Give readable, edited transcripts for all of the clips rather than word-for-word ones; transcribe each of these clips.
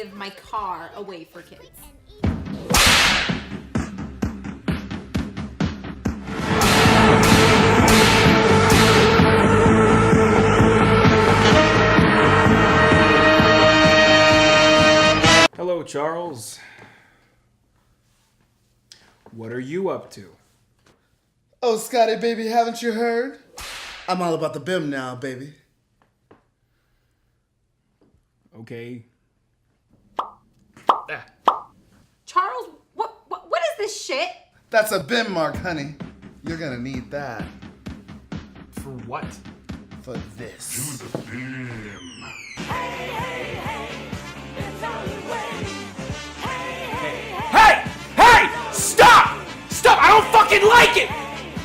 give my car away for kids. Hello, Charles. What are you up to? Oh, Scotty, baby, haven't you heard? I'm all about the BIM now, baby. Okay. Charles, what is this shit? That's a BIM mark, honey. You're gonna need that For what? for this. Hey! Hey! Stop! Stop! I don't fucking like it!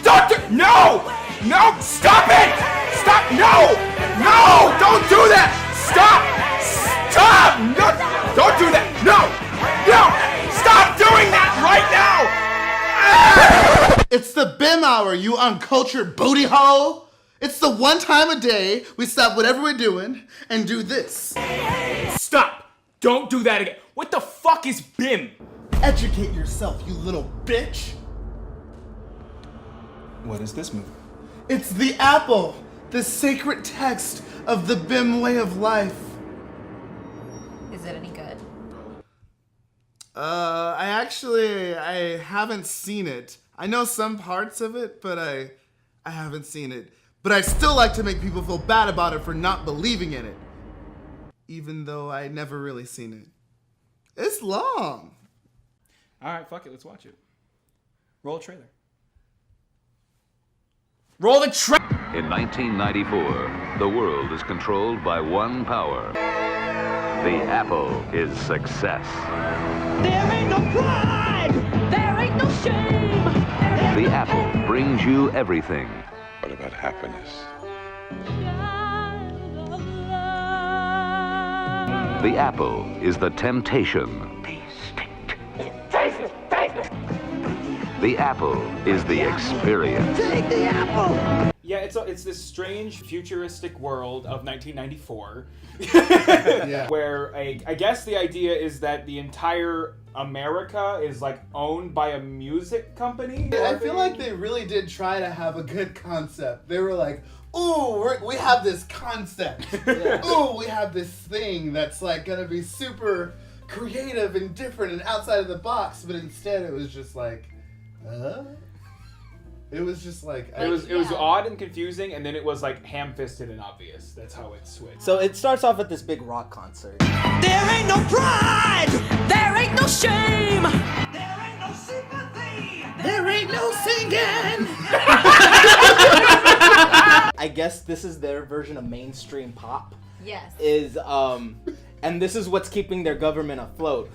Don't do- No! No! Stop it! Stop! No! No! Don't do that! Stop! Stop! No! Don't do that! No! No! Stop doing that right now! It's the BIM hour, you uncultured booty hole! It's the one time a day we stop whatever we're doing and do this. Stop! Don't do that again. What the fuck is BIM? Educate yourself, you little bitch! What is this movie? It's the apple, the sacred text of the BIM way of life. Is it any good? I haven't seen it. I know some parts of it, but I haven't seen it. But I still like to make people feel bad about it for not believing in it. Even though I never really seen it. It's long. Alright, fuck it, let's watch it. Roll a trailer. Roll the trailer! In 1994, the world is controlled by one power. The apple is success. There ain't no pride! There ain't no shame! The apple brings you everything. What about happiness? The apple is the temptation. Taste it! The apple is the experience. Take the apple! Yeah, it's this strange futuristic world of 1994, Yeah. where I guess the idea is that the entire America is like owned by a music company. I feel like they really did try to have a good concept. They were like, ooh, we have this concept. Ooh, we have this thing that's like gonna be super creative and different and outside of the box, but instead it was just like, It was just like... It was odd and confusing, and then it was like ham-fisted and obvious. That's how it switched. So it starts off at this big rock concert. There ain't no pride! There ain't no shame! There ain't no sympathy! There ain't no singing! I guess this is their version of mainstream pop. Yes. And this is what's keeping their government afloat.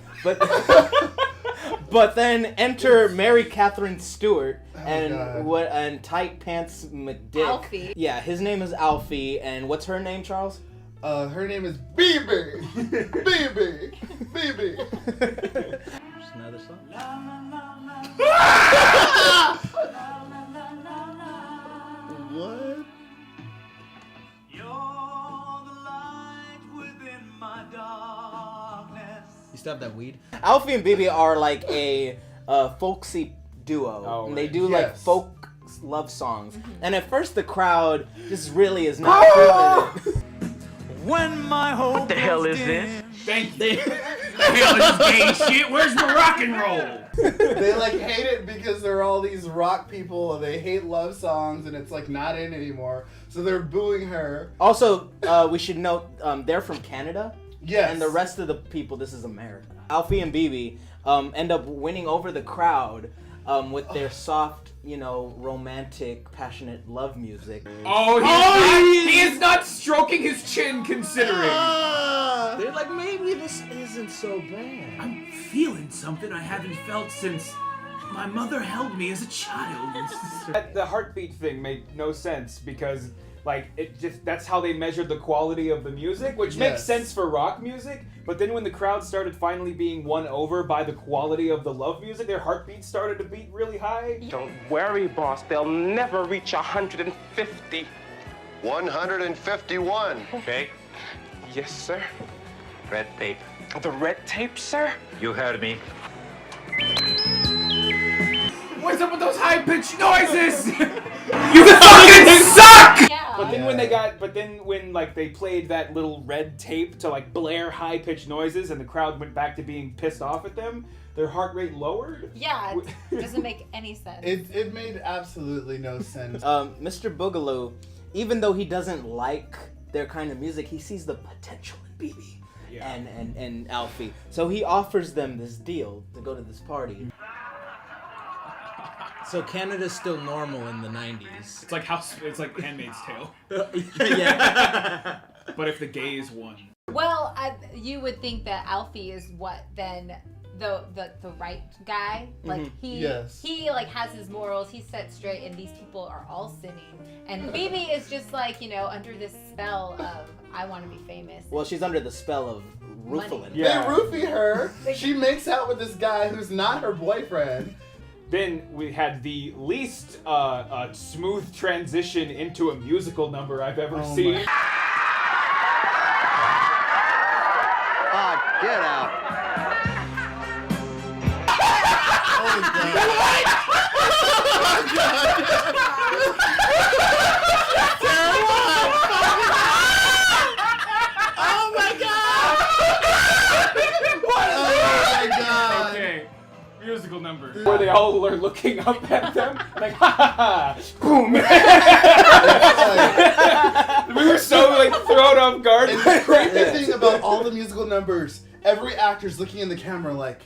But then enter Mary Catherine Stewart and Tight Pants McDick. Alfie. Yeah, his name is Alfie, and what's her name, Charles? Her name is BB. BB. BB. Just another song. What? You still have that weed? Alfie and BB are like a folksy duo. Oh, and they right. do like Yes. folk love songs. And at first the crowd just really is not feeling it. When my hope What the hell is this? Thank you. The hell is this gay shit? Where's my rock and roll? They like hate it because they're all these rock people and they hate love songs and it's like not in anymore. So they're booing her. Also, we should note they're from Canada. Yes. And the rest of the people, this is America. Alfie and BB end up winning over the crowd with their soft, romantic, passionate love music. He is not stroking his chin, considering. They're like, maybe this isn't so bad. I'm feeling something I haven't felt since my mother held me as a child. The heartbeat thing made no sense because, that's how they measured the quality of the music, which makes Yes. sense for rock music. But then when the crowd started finally being won over by the quality of the love music, their heartbeats started to beat really high. Don't worry, boss. They'll never reach 150. 151. Okay. Yes, sir. Red paper. The red tape, sir? You heard me. What's up with those high-pitched noises? You fucking suck! Yeah. But then when like they played that little red tape to like blare high-pitched noises and the crowd went back to being pissed off at them, their heart rate lowered? Yeah, it doesn't make any sense. It made absolutely no sense. Mr. Boogaloo, even though he doesn't like their kind of music, he sees the potential in BB and Alfie. So he offers them this deal to go to this party. So Canada's still normal in the 90s. It's like Handmaid's Tale. Yeah. But if the gays won. Well, you would think that Alfie is what then the right guy. Like he like has his morals. He's set straight, and these people are all sinning. And BB is just like under this spell of I want to be famous. Well, she's under the spell of Roofalin. They roofie her. She makes out with this guy who's not her boyfriend. Then we had the least smooth transition into a musical number I've ever seen. Get out. Oh my god! Okay, musical number. Where they all are looking up at them, like, ha ha ha, boom. We were so, like, thrown off guard. And the crazy thing about all the musical numbers, every actor's looking in the camera like...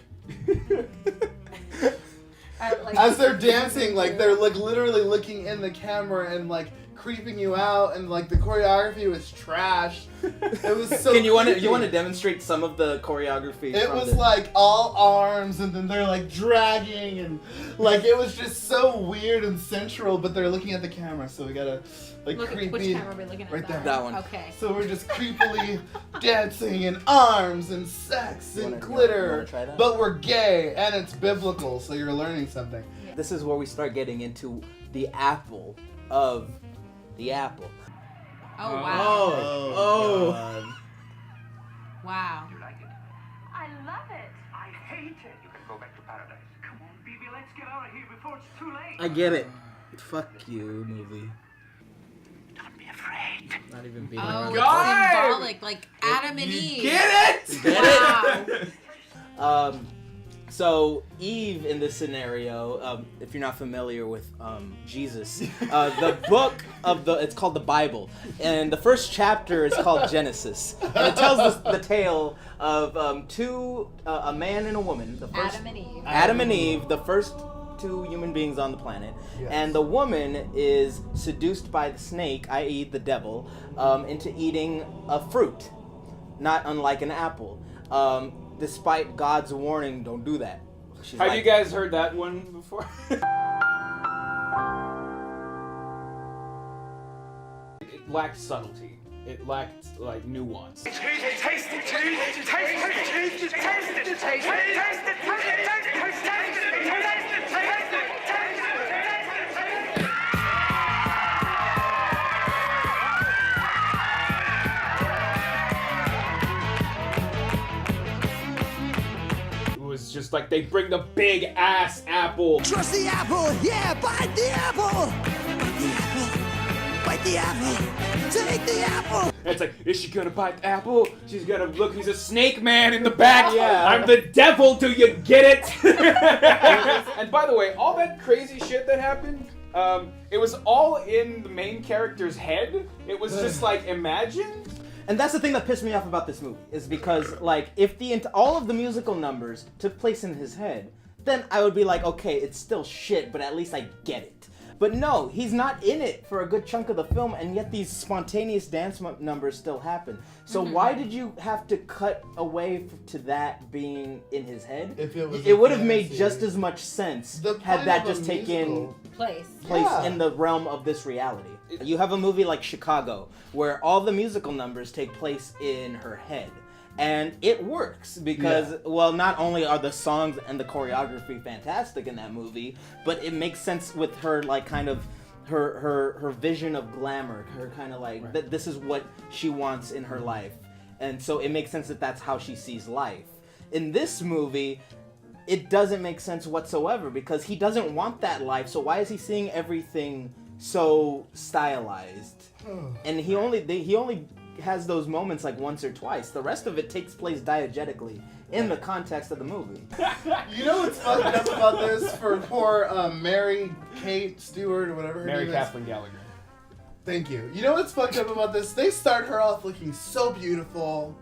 as they're dancing, like, they're, like, literally looking in the camera and, like, creeping you out, and, like, the choreography was trash. It was so You want to demonstrate some of the choreography? It was like all arms, and then they're like dragging, and like it was just so weird and sensual. But they're looking at the camera, so we gotta like creepy. Which camera are we looking at? Right there. That one. Okay. So we're just creepily dancing, and arms, and sex, and glitter. You wanna try that? But we're gay, and it's biblical, so you're learning something. This is where we start getting into the apple of the apple. Oh wow. Oh. Wow. You like it? I love it. I hate it. You can go back to paradise. Come on, baby, let's get out of here before it's too late. I get it. Fuck you, movie. Don't be afraid. Not even being. Oh, God! it's symbolic, like Adam and Eve. Get it? Get Wow. it? So Eve in this scenario, if you're not familiar with Jesus, the book of it's called the Bible, and the first chapter is called Genesis, and it tells the tale of a man and a woman. The first, Adam and Eve. Adam and Eve, the first two human beings on the planet, and the woman is seduced by the snake, i.e. the devil, into eating a fruit, not unlike an apple. Despite God's warning, don't do that. Have you guys heard that one before? It lacked subtlety. It lacked, like, nuance. Taste it, taste it, taste it, taste it, taste it, taste it, taste it, taste it, taste it, taste it, taste it. It's just like they bring the big ass apple. Trust the apple, yeah, bite the apple. Bite the apple, bite the apple, take the apple. And it's like, is she gonna bite the apple? She's gonna look, he's a snake man in the back. Yeah. I'm the devil, do you get it? And by the way, all that crazy shit that happened, it was all in the main character's head. It was just like, imagine. And that's the thing that pissed me off about this movie, is because, like, if all of the musical numbers took place in his head, then I would be like, okay, it's still shit, but at least I get it. But no, he's not in it for a good chunk of the film, and yet these spontaneous dance numbers still happen. So why did you have to cut away to that being in his head? If it was it would have a made fantasy. just as much sense The had point that of a just taken musical- Place. Yeah. in the realm of this reality. You have a movie like Chicago, where all the musical numbers take place in her head. And it works because, well, not only are the songs and the choreography fantastic in that movie, but it makes sense with her, like, kind of, her vision of glamour, her kind of like, this is what she wants in her life. And so it makes sense that that's how she sees life. In this movie, it doesn't make sense whatsoever because he doesn't want that life. So why is he seeing everything so stylized? And he only has those moments like once or twice. The rest of it takes place diegetically in the context of the movie. You know what's fucked up about this for poor Mary Kate Stewart or whatever her Mary name Kathleen Gallagher. Thank you. You know what's fucked up about this? They start her off looking so beautiful,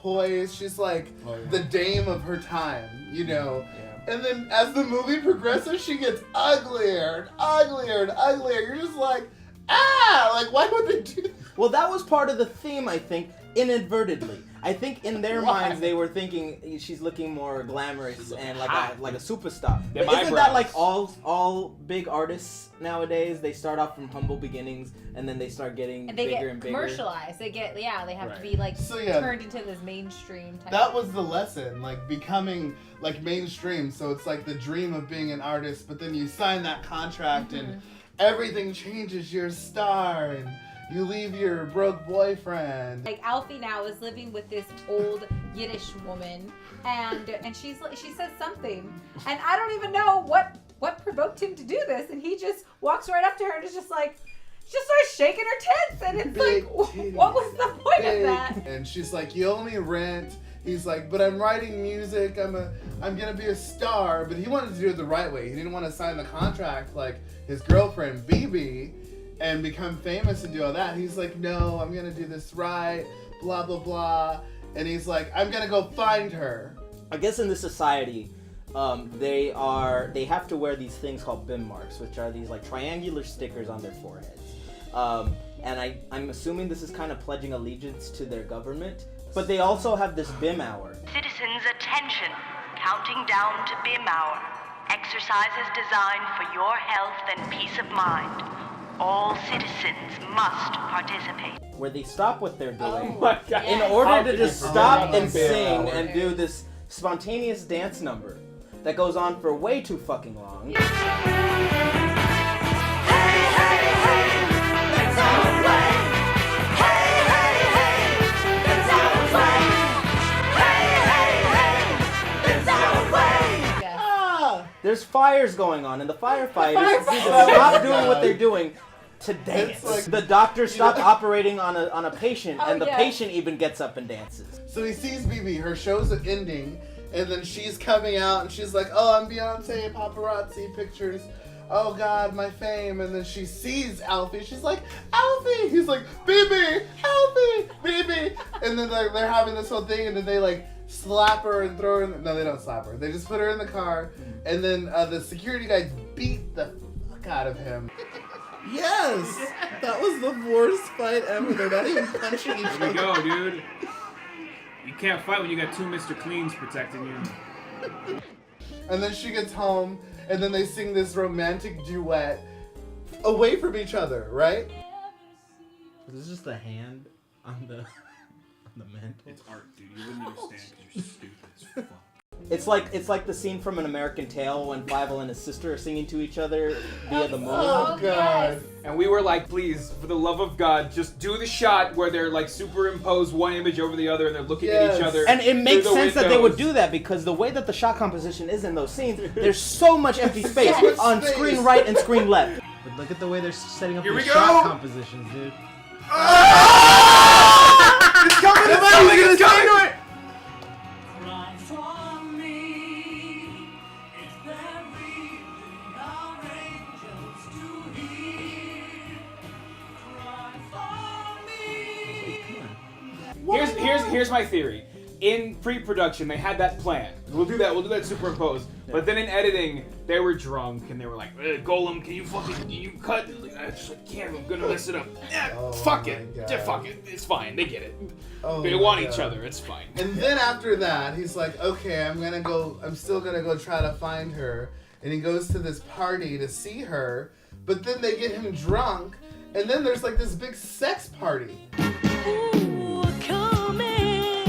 poised. She's like the dame of her time, you know. Yeah. And then as the movie progresses, she gets uglier and uglier and uglier. You're just like, like why would they do that? Well, that was part of the theme, I think, inadvertently. I think in their minds they were thinking she's looking more glamorous and like a superstar. But isn't that like all big artists nowadays? They start off from humble beginnings and then they start getting bigger and bigger. Commercialized. They have to be like turned into this mainstream type. That was the lesson, like becoming like mainstream. So it's like the dream of being an artist, but then you sign that contract and everything changes. You're a star and you leave your broke boyfriend. Like Alfie now is living with this old Yiddish woman, and she says something, and I don't even know what provoked him to do this, and he just walks right up to her and is just like, just starts shaking her tits, and it's like, what was the point of that? And she's like, you only rent. He's like, but I'm writing music. I'm gonna be a star. But he wanted to do it the right way. He didn't want to sign the contract like his girlfriend BB. And become famous and do all that. He's like, no, I'm gonna do this right, blah, blah, blah. And he's like, I'm gonna go find her. I guess in this society, they have to wear these things called BIM marks, which are these like triangular stickers on their foreheads. And I'm assuming this is kind of pledging allegiance to their government, but they also have this BIM hour. Citizens, attention, counting down to BIM hour. Exercises designed for your health and peace of mind. All citizens must participate. Where they stop what they're doing in order to just stop and sing and do this spontaneous dance number that goes on for way too fucking long. There's fires going on, and the firefighters stop doing what they're doing to dance. Like, the doctor stopped operating on a patient, and the patient even gets up and dances. So he sees BB, her show's ending, and then she's coming out, and she's like, oh, I'm Beyonce, paparazzi pictures. Oh God, my fame. And then she sees Alfie. She's like, Alfie! He's like, BB! Alfie! BB! And then they're having this whole thing, and then they like slap her and throw her in no, they don't slap her. They just put her in the car, and then the security guys beat the fuck out of him. Yes! That was the worst fight ever. They're not even punching each other. There you go, dude. You can't fight when you got two Mr. Cleans protecting you. And then she gets home, and then they sing this romantic duet away from each other, right? This is just a hand on the mantle. It's art, dude. You wouldn't understand because you're stupid as fuck. It's like the scene from An American Tail when Fievel and his sister are singing to each other via the moon. Oh God! And we were like, please, for the love of God, just do the shot where they're like superimpose one image over the other and they're looking at each other. And it makes sense that they would do that because the way that the shot composition is in those scenes, there's so much empty space on screen right and screen left. But look at the way they're setting up Here these we shot go! compositions, dude. It's coming! It's coming! Here's my theory. In pre-production, they had that plan. We'll do that superimposed. But then in editing, they were drunk and they were like, Golem, can you cut? I just can't. I'm gonna mess it up. Fuck it. It's fine. They get it. They want each other. It's fine. And then after that, he's like, okay, I'm still gonna go try to find her. And he goes to this party to see her. But then they get him drunk. And then there's like this big sex party. Ooh, coming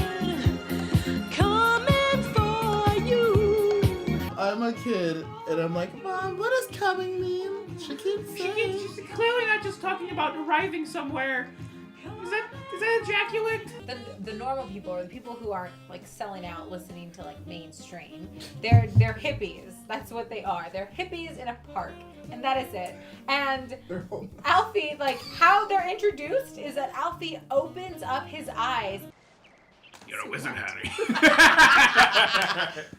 for you. I'm a kid, and I'm like, Mom, what does coming mean? She keeps saying. She's clearly not just talking about arriving somewhere Is that ejaculate? The normal people, or the people who aren't like selling out listening to like mainstream, they're hippies. That's what they are. They're hippies in a park, and that is it. And Alfie, like how they're introduced is that Alfie opens up his eyes. You're a wizard, Harry.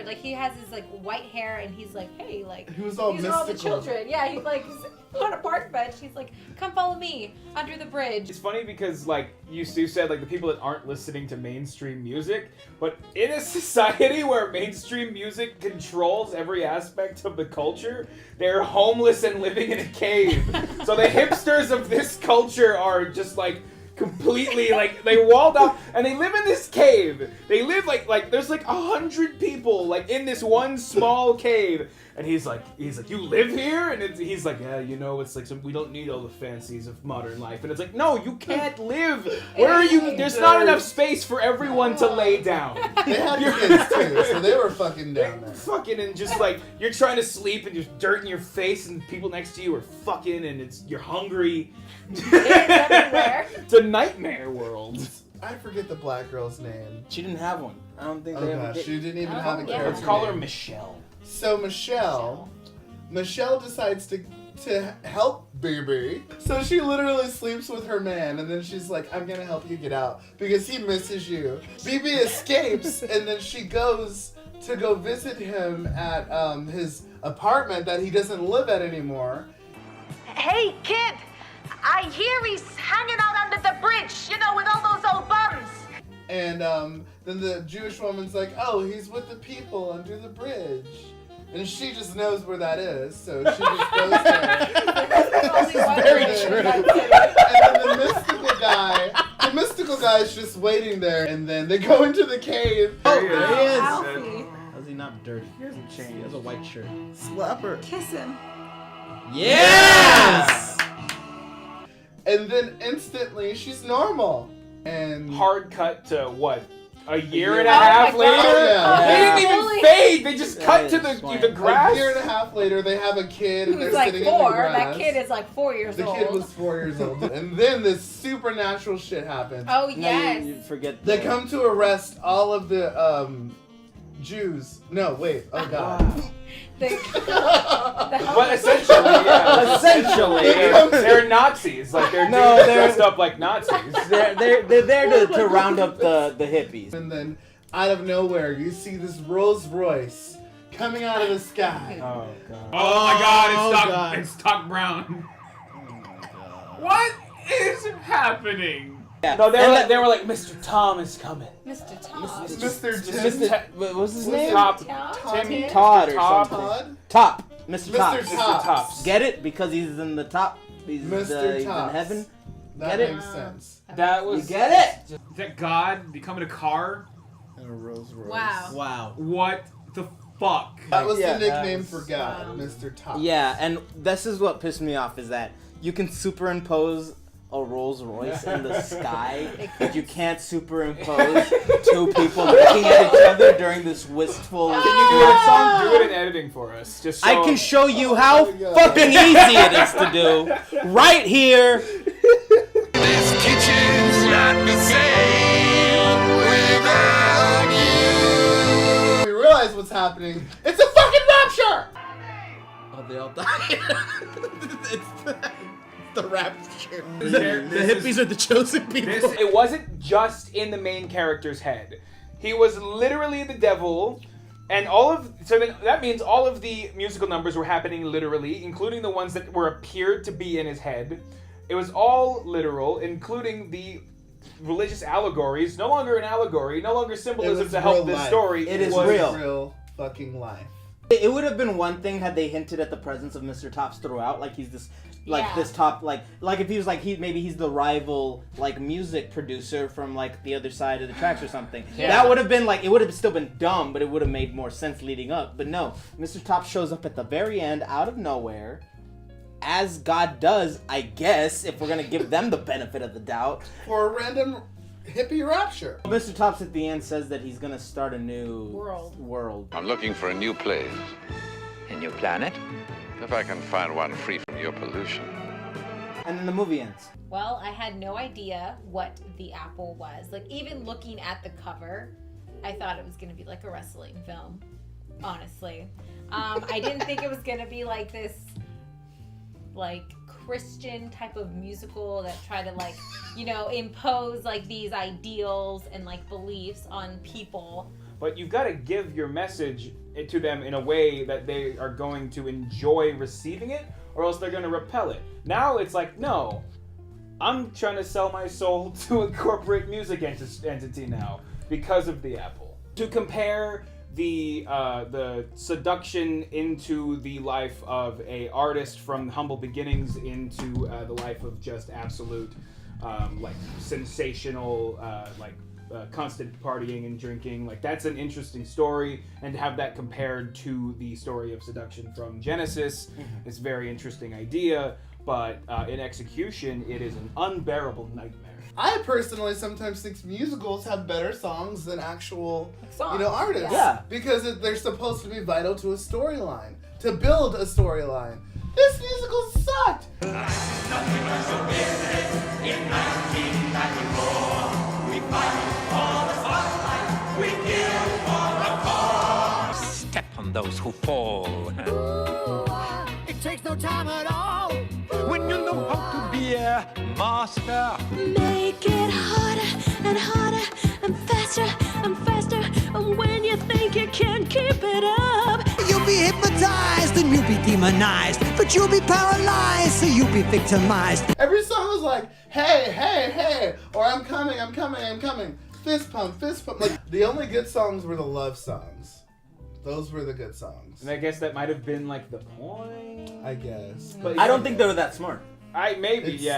Like he has his like white hair, and he's like, hey, like he was all these mystical. are all the children. Yeah, he's like on a park bench. He's like, come follow me under the bridge. It's funny because like you said, like the people that aren't listening to mainstream music, but in a society where mainstream music controls every aspect of the culture, they're homeless and living in a cave. So the hipsters of this culture are just like completely like they walled off and they live in this cave. They live like there's like 100 people like in this one small cave, and he's like you live here, and he's like, yeah, you know, it's like we don't need all the fancies of modern life, and it's like, no, you can't live. Where are you? There's not enough space for everyone to lay down. They had kids too, so they were fucking down there. Fucking, and just like you're trying to sleep and there's dirt in your face and people next to you are fucking, and you're hungry. It's a nightmare world. I forget the black girl's name. She didn't have one. I don't think they ever did. She didn't even have a character. Let's call her Michelle. So Michelle decides to help BB. So she literally sleeps with her man, and then she's like, I'm gonna help you get out because he misses you. BB escapes, and then she goes to go visit him at his apartment that he doesn't live at anymore. Hey, kid! I hear he's hanging out under the bridge, you know, with all those old bums. And then the Jewish woman's like, oh, he's with the people under the bridge. And she just knows where that is, so she just goes there. This is very true. And then the mystical guy's just waiting there, and then they go into the cave. Oh, there he is. Alfie. How's he not dirty? He hasn't changed. He has a white shirt. Slap her. Kiss him. Yes! And then instantly she's normal. And hard cut to what? A year and a half later? Yeah. They didn't even fade. They just cut to the grass. A year and a half later, they have a kid, and they're like sitting 4. in the grass. That kid is like 4 years old. The kid was 4 years old. And then this supernatural shit happens. Oh, yes. No, you forget. They come to arrest all of the Jews. No, wait. Oh, God. But essentially, yeah. They're Nazis. Like they're dressed up like Nazis. They're there to round up the hippies. And then out of nowhere, you see this Rolls Royce coming out of the sky. Oh god. Oh my god! It's Doc Brown. Oh my god. What is happening? Yeah. No, they were like, Mr. Tom is coming. Mr. Tom. Mr. What was his name? Todd or something. Top. Mr. Tops. Mr. Tops. Get it? Because he's in the top. He's Mr. in Tops. heaven. That Get makes sense. That was. You get it? Is that God becoming a car? And a Rolls Royce. Wow. What the fuck? That was the nickname for God, Mr. Tops. Yeah, and this is what pissed me off is that you can superimpose a Rolls Royce in the sky, but you can't superimpose 2 people looking at each other during this wistful. Can you do that song? Do it in editing for us. Just so I can show you how fucking easy it is to do right here. This kitchen's not the same without you. We realize what's happening. It's a fucking rapture! Oh, they all died. It's the rapture. The hippies are the chosen people. It wasn't just in the main character's head. He was literally the devil, and that means all of the musical numbers were happening literally, including the ones that appeared to be in his head. It was all literal, including the religious allegories. No longer an allegory, no longer symbolism to help this story. It is real fucking life. It would have been one thing had they hinted at the presence of Mr. Tops throughout, like he's this, this top, like if he was like maybe he's the rival like music producer from like the other side of the tracks or something. Yeah. That would have been like it would have still been dumb, but it would have made more sense leading up. But no, Mr. Tops shows up at the very end out of nowhere, as God does, I guess, if we're gonna give them the benefit of the doubt. For a random hippie rapture. Mr. Tops at the end says that he's gonna start a new world. I'm looking for a new place. A new planet? If I can find one free from your pollution. And then the movie ends. Well, I had no idea what the apple was. Like, even looking at the cover, I thought it was going to be like a wrestling film, honestly. I didn't think it was going to be like this, like, Christian type of musical that try to, like, you know, impose, like, these ideals and, like, beliefs on people. But you've got to give your message to them in a way that they are going to enjoy receiving it, or else they're going to repel it. Now it's like, no, I'm trying to sell my soul to a corporate music entity now because of the apple. To compare the seduction into the life of a artist from humble beginnings into the life of just absolute, like, sensational, constant partying and drinking, like, that's an interesting story, and to have that compared to the story of seduction from Genesis is a very interesting idea, but in execution it is an unbearable nightmare. I personally sometimes think musicals have better songs than actual, artists. Yeah. Because they're supposed to be vital to a storyline, to build a storyline. This musical sucked. Step on those who fall. It takes no time at all When you know how to be a master. Make it harder and harder and faster and faster. And when you think you can't keep it up, You'll be hypnotized and you'll be demonized, but you'll be paralyzed, so you'll be victimized. Every song was like, hey, hey, hey, or I'm coming, I'm coming, I'm coming. Fist pump, fist pump. Like, the only good songs were the love songs. Those were the good songs. And I guess that might have been, like, the point. I guess. But I don't think they were that smart. It could be.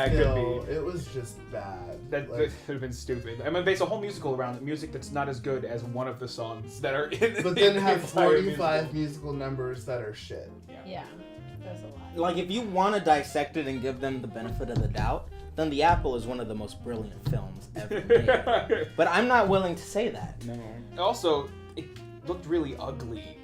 It was just bad. That could have been stupid. I'm gonna base a whole musical around music that's not as good as one of the songs that are in. But then have entire 45 musical numbers that are shit. Yeah, there's a lot. Like, if you want to dissect it and give them the benefit of the doubt, then The Apple is one of the most brilliant films ever made. But I'm not willing to say that. No. Also, it looked really ugly.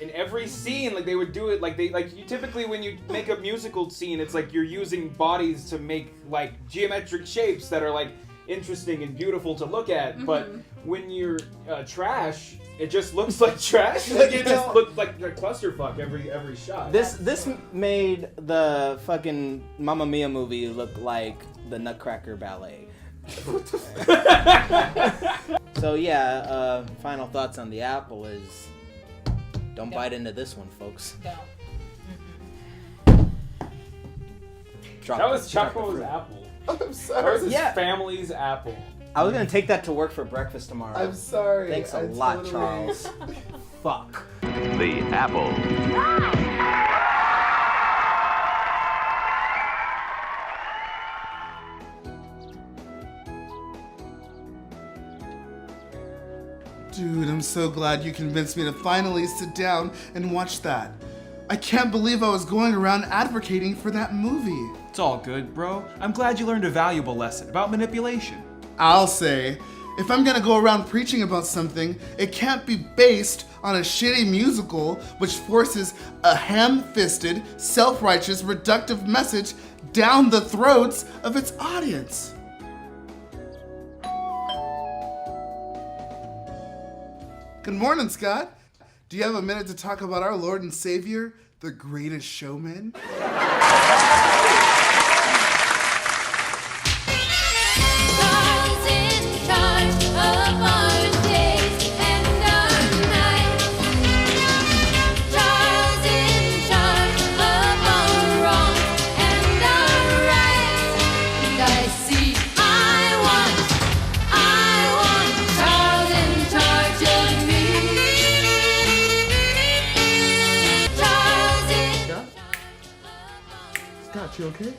In every scene, like, they would do it, you typically, when you make a musical scene, it's like you're using bodies to make, like, geometric shapes that are, like, interesting and beautiful to look at, but when you're trash, it just looks like trash. Like, it just looked like a clusterfuck every shot. This made the fucking Mamma Mia movie look like the Nutcracker Ballet. So yeah, final thoughts on The Apple is, don't bite into this one, folks. That was Giacomo's apple. I'm sorry. That was his family's apple. I was gonna take that to work for breakfast tomorrow. I'm sorry. Thanks a lot, Charles. Fuck. The apple. Dude, I'm so glad you convinced me to finally sit down and watch that. I can't believe I was going around advocating for that movie. It's all good, bro. I'm glad you learned a valuable lesson about manipulation. I'll say, if I'm gonna go around preaching about something, it can't be based on a shitty musical which forces a ham-fisted, self-righteous, reductive message down the throats of its audience. Good morning, Scott. Do you have a minute to talk about our Lord and Savior, the Greatest Showman? You okay?